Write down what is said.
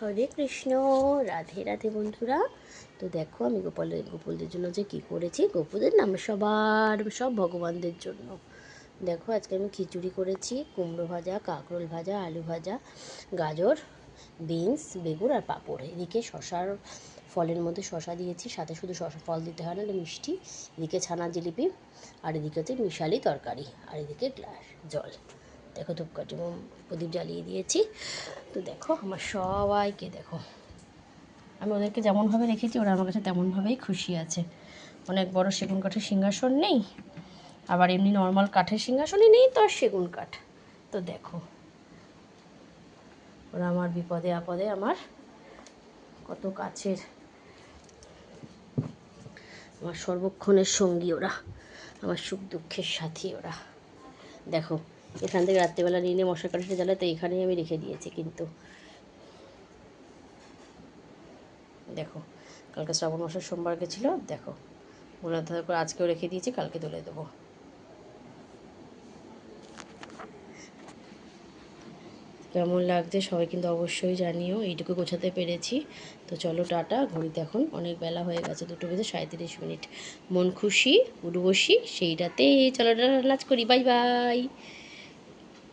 হরে কৃষ্ণ, রাধে রাধে বন্ধুরা। তো দেখো আমি গোপালদের জন্য যে কী করেছি। গোপুদের নাম সব ভগবানদের জন্য। দেখো আজকে আমি খিচুড়ি করেছি, কুমড়ো ভাজা, কাঁকরোল ভাজা, আলু ভাজা, গাজর, বিনস, বেগুন আর পাঁপড়। এদিকে শশার ফলের মধ্যে শশা দিয়েছি, সাথে শুধু শশা ফল দিতে হয় না, এটা মিষ্টি। এদিকে ছানা জিলিপি, আর এদিকে হচ্ছে মিশালি তরকারি, আর এদিকে গ্লাস জল। দেখো ধূপকাঠি প্রদীপ জ্বালিয়ে দিয়েছি। তো দেখো আমার সবাইকে দেখো, আমি ওদেরকে যেমনভাবে রেখেছি ওরা আমার কাছে তেমনভাবেই খুশি আছে। অনেক বড় সেগুন কাঠের সিংহাসন নেই, আবার এমনি নর্মাল কাঠের সিংহাসনই নেই, তো আর সেগুন কাঠ। তো দেখো ওরা আমার বিপদে আপদে আমার কত কাছের, আমার সর্বক্ষণের সঙ্গী ওরা, আমার সুখ দুঃখের সাথী ওরা। দেখো এখান থেকে রাত্রিবেলা নিয়ে মশার কাঠিটা জ্বালায়, তো এখানেই আমি রেখে দিয়েছি। কিন্তু দেখো কালকে শ্রাবণ মাসের সোমবার গেছিলো, দেখো মনে করে আজকেও রেখে দিয়েছি, কালকে তুলে দেবো। কেমন লাগছে সবাই কিন্তু অবশ্যই জানিও। এইটুকু গোছাতে পেরেছি। তো চলো টাটা, ঘড়িতে এখন অনেক বেলা হয়ে গেছে, 2:37। মন খুশি উর্বশী সেইটাতে চলো টাটা, লাজ করি, বাই বাই।